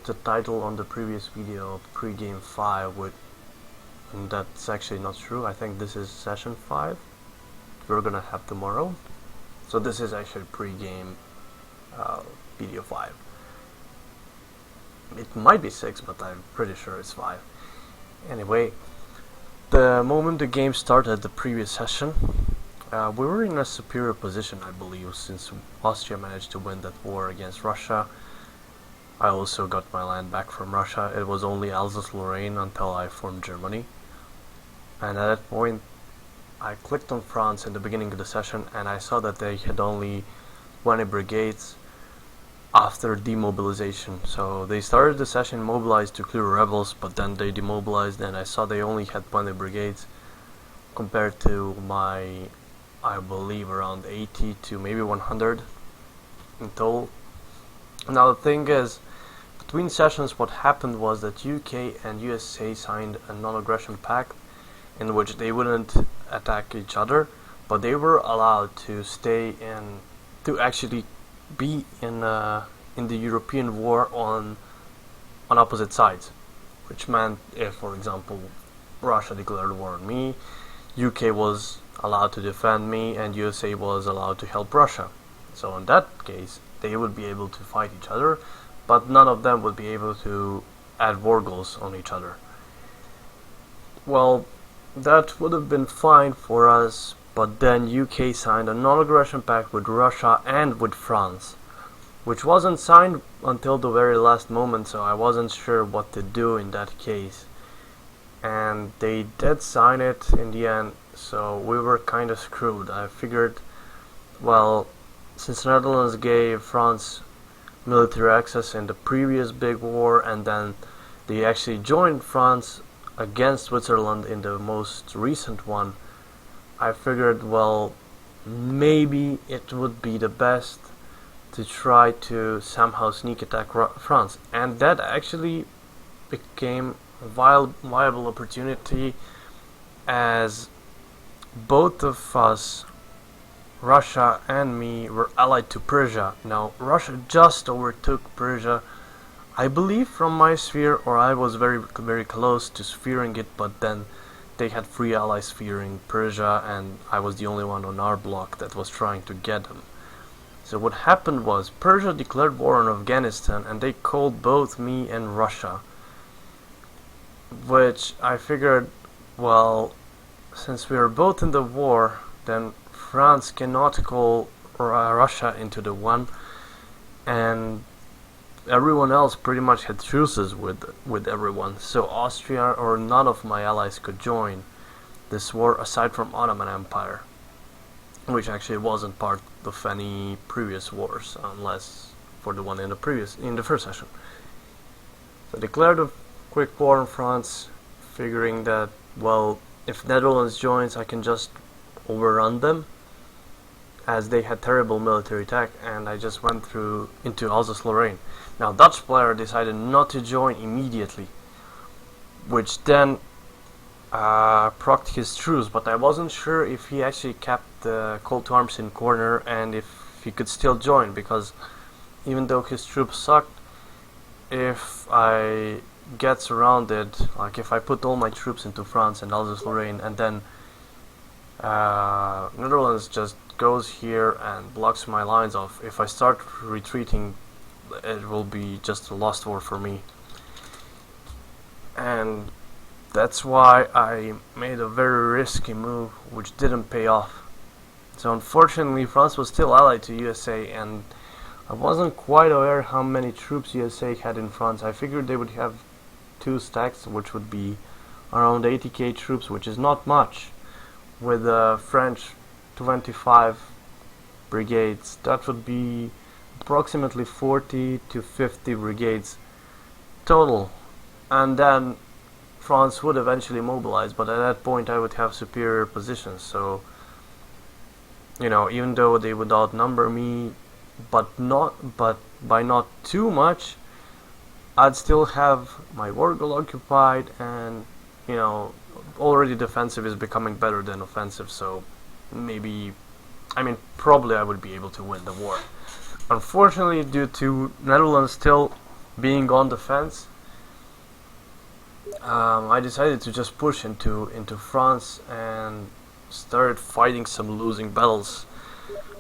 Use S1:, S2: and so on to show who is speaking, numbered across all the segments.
S1: the title on the previous video, Pregame 5, and that's actually not true. I think this is session 5 we're gonna have tomorrow. So this is actually Pregame video 5. It might be 6, but I'm pretty sure it's 5. Anyway, the moment the game started, the previous session, we were in a superior position, I believe, since Austria managed to win that war against Russia. I also got my land back from Russia. It was only Alsace-Lorraine until I formed Germany. And at that point, I clicked on France in the beginning of the session, and I saw that they had only 20 brigades after demobilization. So they started the session mobilized to clear rebels, but then they demobilized, and I saw they only had 20 brigades compared to my, I believe, around 80 to maybe 100 in total. Now the thing is, between sessions what happened was that UK and USA signed a non-aggression pact in which they wouldn't attack each other, but they were allowed to stay in, to actually be in the European war on opposite sides, which meant if, for example, Russia declared war on me, UK was allowed to defend me and USA was allowed to help Russia. So in that case, they would be able to fight each other, but none of them would be able to add war goals on each other. Well, that would have been fine for us, but then UK signed a non-aggression pact with Russia and with France, which wasn't signed until the very last moment, so I wasn't sure what to do in that case. And they did sign it in the end, so we were kind of screwed. I figured, well, since the Netherlands gave France military access in the previous big war, and then they actually joined France against Switzerland in the most recent one, I figured, well, maybe it would be the best to try to somehow sneak attack France. And that actually became a viable opportunity, as both of us, Russia and me, were allied to Persia. Now Russia just overtook Persia, I believe, from my sphere, or I was very close to spheering it, but then they had 3 allies sphering Persia and I was the only one on our block that was trying to get them. So what happened was Persia declared war on Afghanistan and they called both me and Russia, which I figured, well, since we are both in the war, then France cannot call Russia into the one, and everyone else pretty much had truces with everyone, so Austria or none of my allies could join this war aside from Ottoman Empire, which actually wasn't part of any previous wars unless for the one in the first session. So I declared a quick war on France, figuring that, well, if Netherlands joins I can just overrun them, as they had terrible military attack, and I just went through into Alsace-Lorraine. Now Dutch player decided not to join immediately, which then procced his truce, but I wasn't sure if he actually kept the call to arms in corner and if he could still join, because even though his troops sucked, if I get surrounded, like if I put all my troops into France and Alsace-Lorraine and then Netherlands just goes here and blocks my lines off, if I start retreating it will be just a lost war for me. And that's why I made a very risky move which didn't pay off. So unfortunately France was still allied to USA, and I wasn't quite aware how many troops USA had in France. I figured they would have 2 stacks, which would be around 80k troops, which is not much. With the French 25 brigades, that would be approximately 40 to 50 brigades total, and then France would eventually mobilize, but at that point I would have superior positions, so you know, even though they would outnumber me, but by not too much, I'd still have my war goal occupied, and you know, already defensive is becoming better than offensive, so maybe, I mean, probably I would be able to win the war. Unfortunately, due to Netherlands still being on the fence, I decided to just push into France and started fighting some losing battles.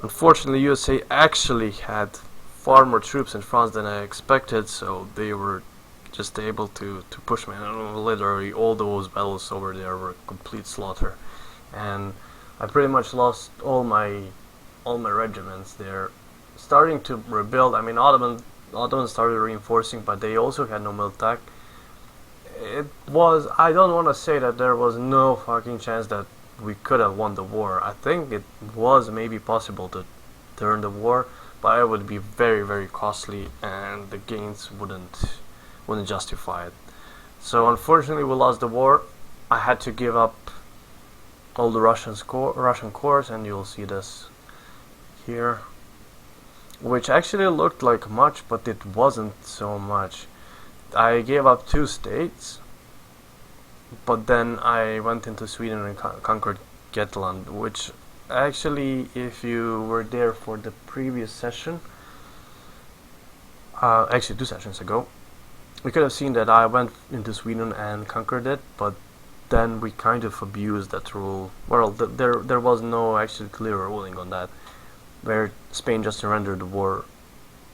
S1: Unfortunately, USA actually had far more troops in France than I expected, so they were just able to push me. And literally, all those battles over there were complete slaughter, and I pretty much lost all my regiments. They're starting to rebuild. I mean, Ottomans started reinforcing, but they also had no military. It was, I don't want to say that there was no fucking chance that we could have won the war. I think it was maybe possible to turn the war, but it would be very, very costly, and the gains wouldn't justify it. So unfortunately, we lost the war. I had to give up all the Russian cores, and you'll see this here, which actually looked like much, but it wasn't so much. I gave up 2 states, but then I went into Sweden and conquered Getland, which actually, if you were there for the previous session, actually 2 sessions ago, we could have seen that I went into Sweden and conquered it, but then we kind of abused that rule. Well, there was no actually clear ruling on that, where Spain just surrendered the war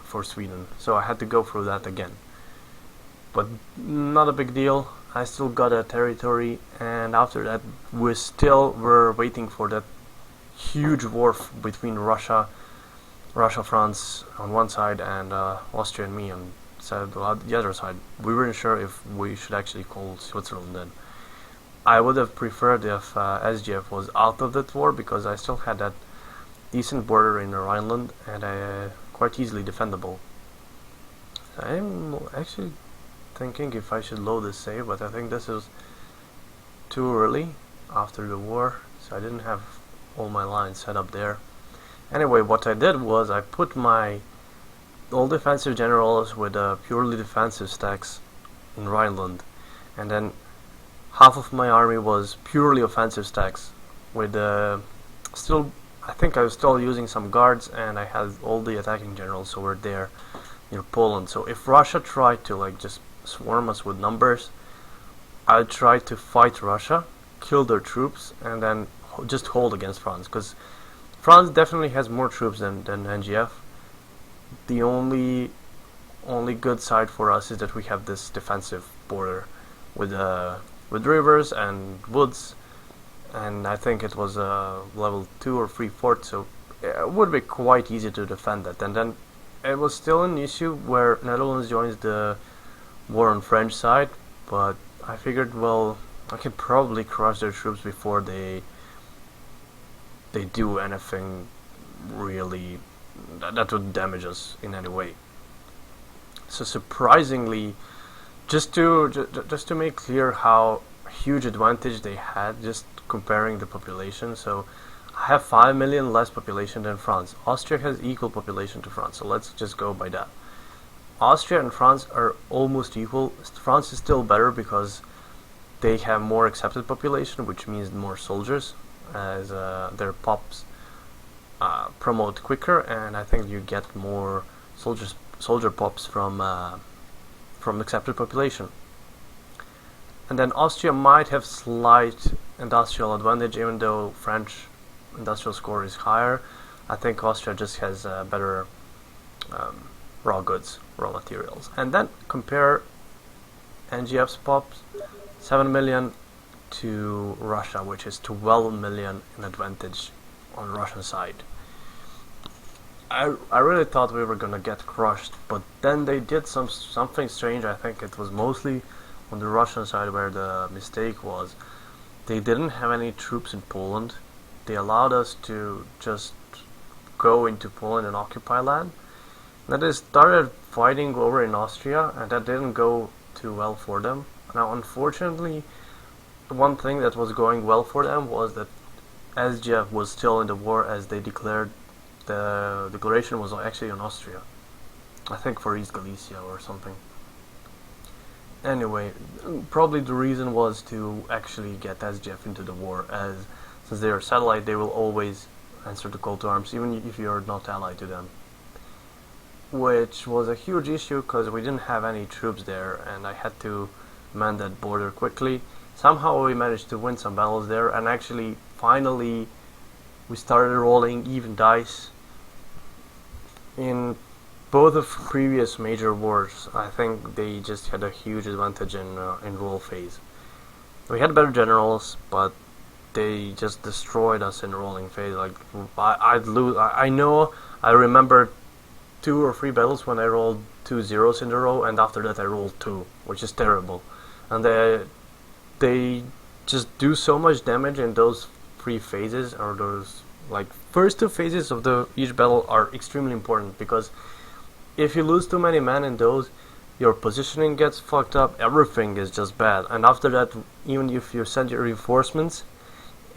S1: for Sweden, so I had to go through that again. But not a big deal. I still got a territory, and after that we still were waiting for that huge war between Russia, France on one side, and Austria and me on the other side. We weren't sure if we should actually call Switzerland then. I would have preferred if SGF was out of that war, because I still had that decent border in the Rhineland, and quite easily defendable. I'm actually thinking if I should load this save, but I think this is too early after the war, so I didn't have all my lines set up there. Anyway, what I did was I put my all defensive generals with purely defensive stacks in Rhineland, and then half of my army was purely offensive stacks with still, I think I was still using some guards, and I had all the attacking generals over there near Poland. So if Russia tried to like just swarm us with numbers, I'd try to fight Russia, kill their troops, and then just hold against France, because France definitely has more troops than NGF. The only good side for us is that we have this defensive border with rivers and woods, and I think it was level 2 or 3 fort, so it would be quite easy to defend that. And then it was still an issue where Netherlands joins the war on French side, but I figured, well, I could probably crush their troops before they do anything really that would damage us in any way. So surprisingly, just to make clear how huge advantage they had, just comparing the population. So I have 5 million less population than France. Austria has equal population to France, so let's just go by that. Austria and France are almost equal. France is still better because they have more accepted population, which means more soldiers, as their pops promote quicker, and I think you get more soldier pops from accepted population. And then Austria might have slight industrial advantage, even though French industrial score is higher. I think Austria just has better raw goods, raw materials. And then compare NGF's pops, 7 million, to Russia, which is 12 million in advantage on Russian side. I really thought we were gonna get crushed, but then they did something strange. I think it was mostly on the Russian side where the mistake was. They didn't have any troops in Poland. They allowed us to just go into Poland and occupy land. Then they started fighting over in Austria, and that didn't go too well for them. Now, unfortunately, one thing that was going well for them was that SGF was still in the war, as they declared. The declaration was actually on Austria, I think for East Galicia or something. Anyway, probably the reason was to actually get SGF into the war, as since they are satellite, they will always answer the call to arms, even if you are not allied to them. which was a huge issue because we didn't have any troops there, and I had to man that border quickly. Somehow we managed to win some battles there, and actually, finally, we started rolling even dice. In both of previous major wars, I think they just had a huge advantage in roll phase. We had better generals, but they just destroyed us in rolling phase. Like I'd lose. I remember 2 or 3 battles when I rolled 2 zeros in a row, and after that I rolled 2, which is terrible. And they just do so much damage in those 3 phases, or those like first 2 phases of each battle are extremely important, because if you lose too many men in those, your positioning gets fucked up, everything is just bad. And after that, even if you send your reinforcements,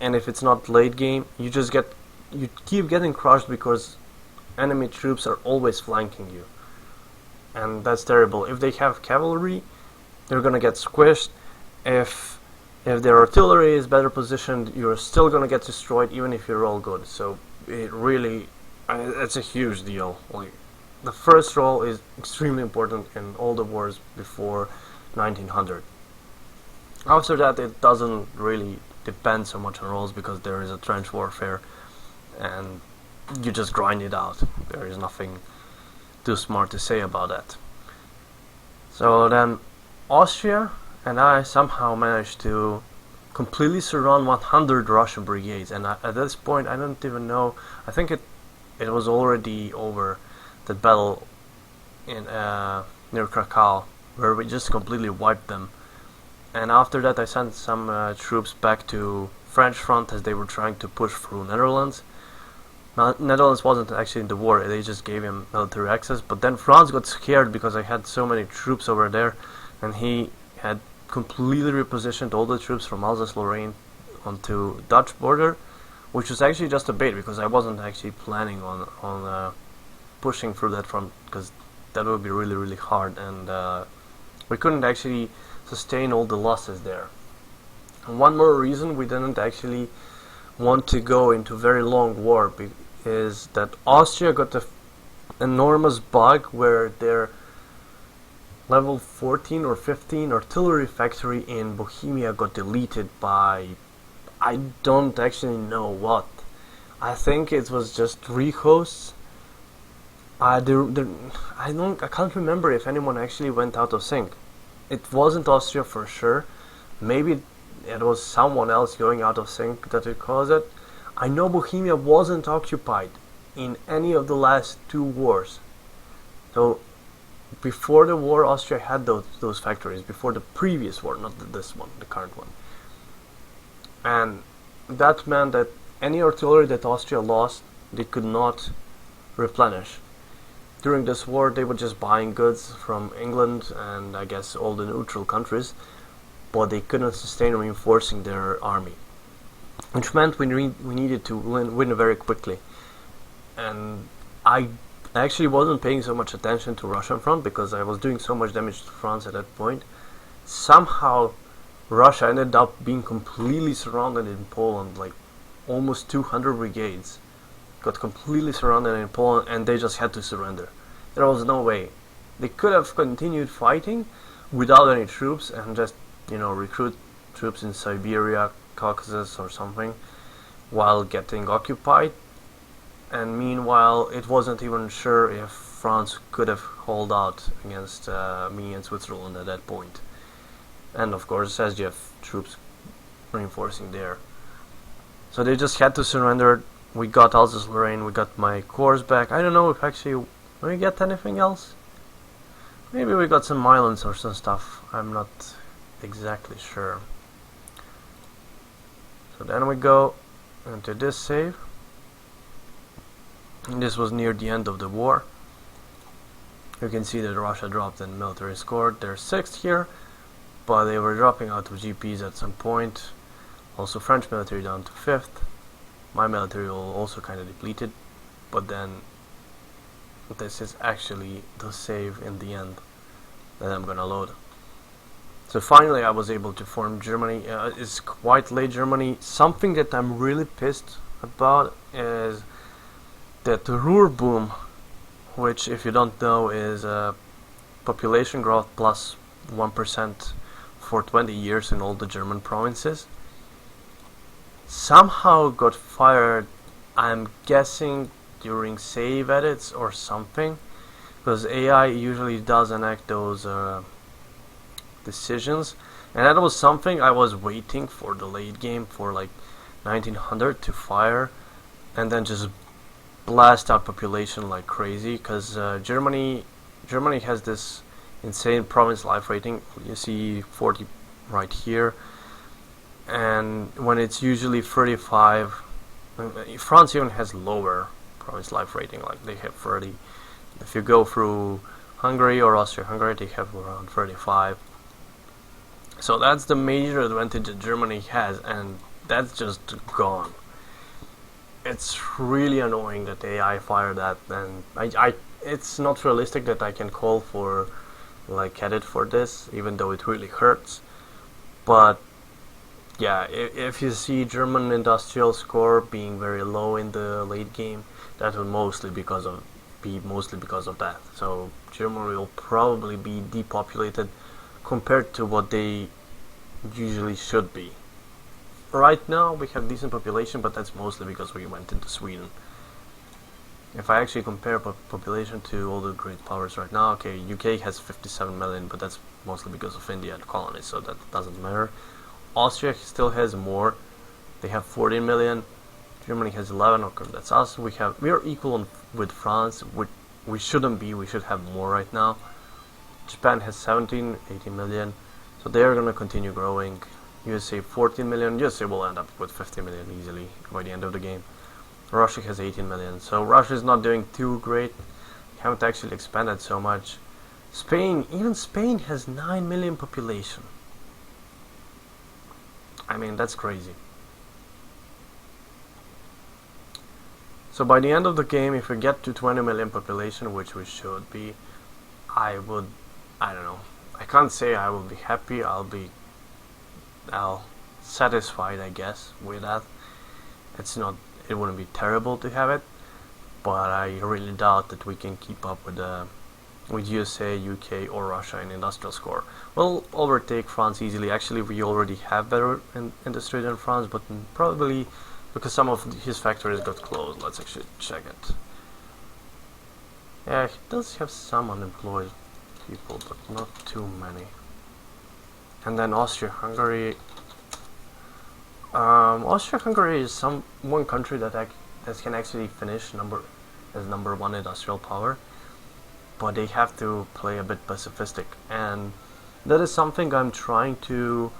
S1: and if it's not late game, you keep getting crushed because enemy troops are always flanking you, and that's terrible. If they have cavalry, they're gonna get squished. If their artillery is better positioned, you're still gonna get destroyed even if you roll good. So it's a huge deal. Like, the first roll is extremely important in all the wars before 1900. After that, it doesn't really depend so much on rolls, because there is a trench warfare and you just grind it out. There is nothing too smart to say about that. So then Austria and I somehow managed to completely surround 100 Russian brigades, and at this point I don't even know, I think it was already over, that battle in near Krakow, where we just completely wiped them. And after that I sent some troops back to French front, as they were trying to push through Netherlands. Netherlands wasn't actually in the war, they just gave him military access, but then France got scared because I had so many troops over there, and he had completely repositioned all the troops from Alsace-Lorraine onto Dutch border, which was actually just a bait, because I wasn't actually planning on pushing through that front, because that would be really, really hard, and we couldn't actually sustain all the losses there. And one more reason we didn't actually want to go into very long war is that Austria got the enormous bug where their level 14 or 15 artillery factory in Bohemia got deleted by, I don't actually know what. I think it was just 3 hosts. I can't remember if anyone actually went out of sync. It wasn't Austria for sure. Maybe it was someone else going out of sync that would cause it. I know Bohemia wasn't occupied in any of the last 2 wars. So before the war, Austria had those factories, before the previous war, not this one, the current one. And that meant that any artillery that Austria lost, they could not replenish. During this war, they were just buying goods from England and I guess all the neutral countries, but they couldn't sustain reinforcing their army, which meant we needed to win very quickly. And I actually wasn't paying so much attention to Russian front, because I was doing so much damage to France at that point. Somehow Russia ended up being completely surrounded in Poland, like almost 200 brigades got completely surrounded in Poland, and they just had to surrender. There was no way. They could have continued fighting without any troops and just, recruit troops in Siberia, Caucasus or something, while getting occupied. And meanwhile, it wasn't even sure if France could have held out against me and Switzerland at that point. And of course, SGF troops reinforcing there. So they just had to surrender. We got Alsace-Lorraine, we got my corps back. I don't know if actually we get anything else. Maybe we got some islands or some stuff. I'm not exactly sure. So then we go into this save. And this was near the end of the war. You can see that Russia dropped in military score. They're 6th here, but they were dropping out of GPs at some point. Also French military down to 5th. My military also kind of depleted, but then this is actually the save in the end that I'm gonna load. So finally I was able to form Germany. It's quite late Germany. Something that I'm really pissed about is that the Ruhr boom which, if you don't know, is population growth plus 1% for 20 years in all the German provinces, somehow got fired. I'm guessing during save edits or something, because AI usually does enact those decisions, and that was something I was waiting for the late game for like 1900 to fire and then just blast out population like crazy, because Germany has this insane province life rating. You see 40 right here, and when it's usually 35, France even has lower province life rating, like they have 30. If you go through Hungary or Austria-Hungary, they have around 35. So that's the major advantage that Germany has, and that's just gone. It's really annoying that AI fired that, and it's not realistic that I can call for like edit for this, even though it really hurts. But yeah, if you see German industrial score being very low in the late game, that will mostly because of that. So Germany will probably be depopulated compared to what they usually should be. Right now we have decent population, but that's mostly because we went into Sweden. If I actually compare population to all the great powers right now, okay, UK has 57 million, but that's mostly because of India and colonies, so that doesn't matter. Austria still has more. They have 14 million. Germany has 11. Okay, that's us. We are equal with France. We shouldn't be. We should have more right now. Japan has 17, 18 million. So they are gonna continue growing. USA 14 million. USA will end up with 50 million easily by the end of the game. Russia has 18 million. So Russia is not doing too great. They haven't actually expanded so much. Even Spain has 9 million population. I mean, that's crazy. So by the end of the game, if we get to 20 million population, which we should be, I don't know. I can't say I will be happy. I'll satisfied, I guess, with that. It wouldn't be terrible to have it, but I really doubt that we can keep up with USA, UK, or Russia in industrial score. We'll overtake France easily. Actually, we already have better industry than France, but probably because some of his factories got closed. Let's actually check it. Yeah, he does have some unemployed people, but not too many. And then Austria-Hungary. Austria-Hungary is one country that can actually finish as number one industrial power, but they have to play a bit pacifistic, and that is something I'm trying to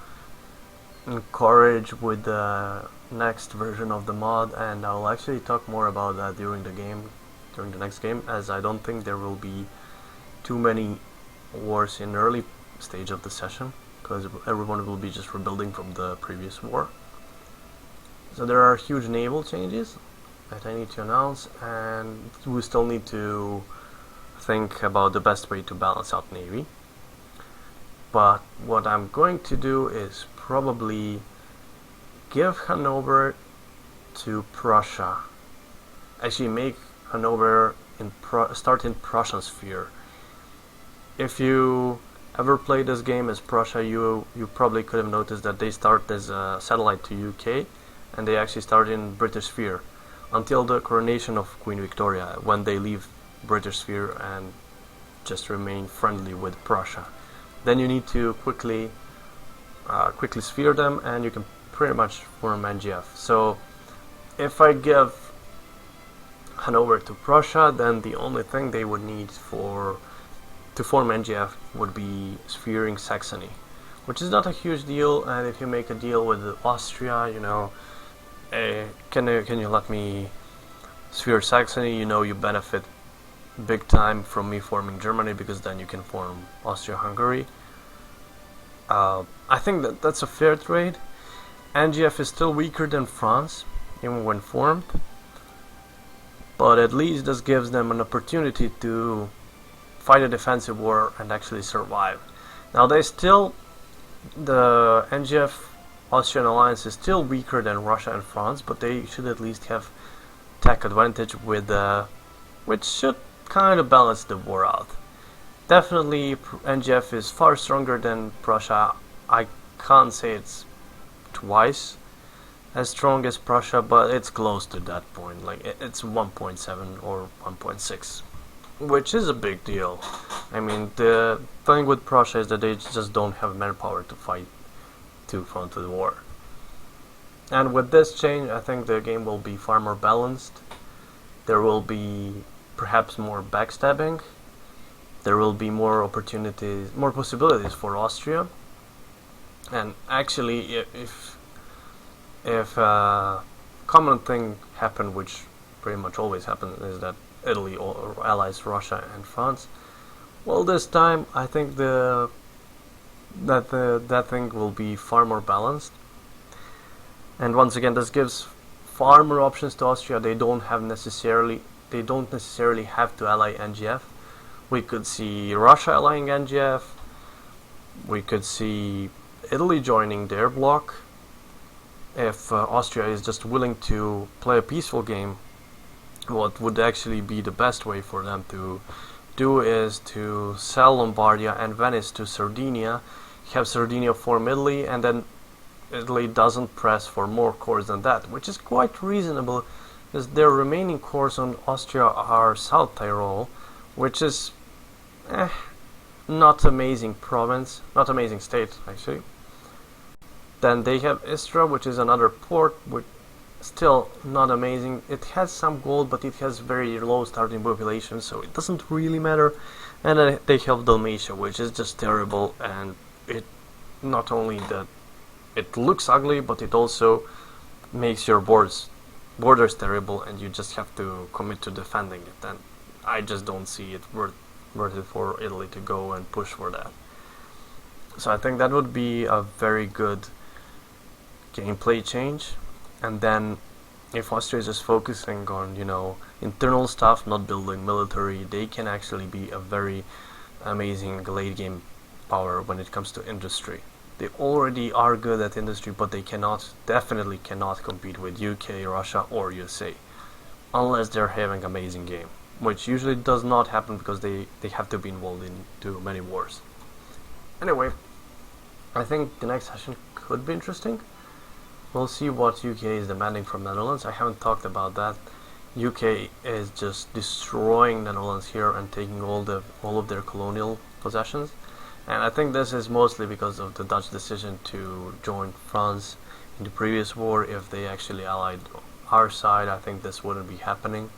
S1: encourage with the next version of the mod, and I'll actually talk more about that during the next game, as I don't think there will be too many wars in early stage of the session, because everyone will be just rebuilding from the previous war. So there are huge naval changes that I need to announce, and we still need to think about the best way to balance out Navy. But what I'm going to do is probably give Hanover to Prussia. Actually make Hanover start in Prussian sphere. If you ever played this game as Prussia, you probably could have noticed that they start as a satellite to UK, and they actually start in British sphere until the coronation of Queen Victoria, when they leave British sphere and just remain friendly with Prussia. Then you need to quickly sphere them, and you can pretty much form NGF. So if I give Hanover to Prussia, then the only thing they would need to form NGF would be sphering Saxony, which is not a huge deal. And if you make a deal with Austria, can you let me sphere Saxony? You benefit big time from me forming Germany, because then you can form Austria-Hungary. I think that's a fair trade. NGF is still weaker than France, even when formed, but at least this gives them an opportunity to fight a defensive war and actually survive. Now the NGF Austrian alliance is still weaker than Russia and France, but they should at least have tech advantage which should kind of balance the war out. Definitely NGF is far stronger than Prussia. I can't say it's twice as strong as Prussia, but it's close to that point. Like it's 1.7 or 1.6, which is a big deal. I mean, the thing with Prussia is that they just don't have manpower to fight two fronts of the war. And with this change, I think the game will be far more balanced. There will be perhaps more backstabbing. There will be more opportunities, more possibilities for Austria. And actually, if common thing happened, which pretty much always happens, is that Italy allies Russia and France. Well, this time I think that thing will be far more balanced. And once again, this gives far more options to Austria. They don't necessarily have to ally NGF. We could see Russia allying NGF. We could see Italy joining their bloc. If Austria is just willing to play a peaceful game, what would actually be the best way for them to do is to sell Lombardia and Venice to Sardinia, have Sardinia form Italy, and then Italy doesn't press for more cores than that, which is quite reasonable, because their remaining cores on Austria are South Tyrol, which is not amazing province, not amazing state actually. Then they have Istra, which is another port, which still not amazing. It has some gold, but it has very low starting population, so it doesn't really matter. And then they have Dalmatia, which is just terrible, and it not only that it looks ugly, but it also makes your borders terrible, and you just have to commit to defending it. And I just don't see it worth it for Italy to go and push for that. So I think that would be a very good gameplay change. And then if Austria is just focusing on, internal stuff, not building military, they can actually be a very amazing late game power when it comes to industry. They already are good at industry, but they definitely cannot compete with UK, Russia or USA unless they're having amazing game, which usually does not happen because they have to be involved in too many wars. Anyway, I think the next session could be interesting. We'll see what UK is demanding from Netherlands. I haven't talked about that. UK is just destroying the Netherlands here and taking all of their colonial possessions. And I think this is mostly because of the Dutch decision to join France in the previous war. If they actually allied our side, I think this wouldn't be happening.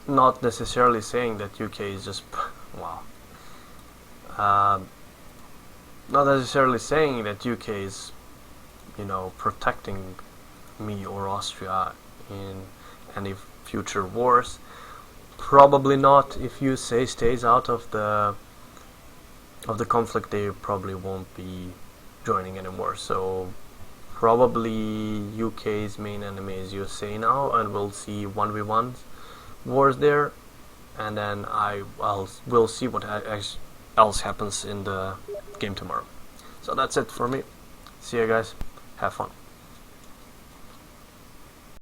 S1: Not necessarily saying that UK is just wow. Not necessarily saying that UK is, protecting me or Austria in any future wars. Probably not. If USA stays out of the conflict, they probably won't be joining anymore. So probably UK's main enemy is USA now, and we'll see 1v1 wars there, and then we'll see what else happens in the game tomorrow. So that's it for me. See you guys. Have fun.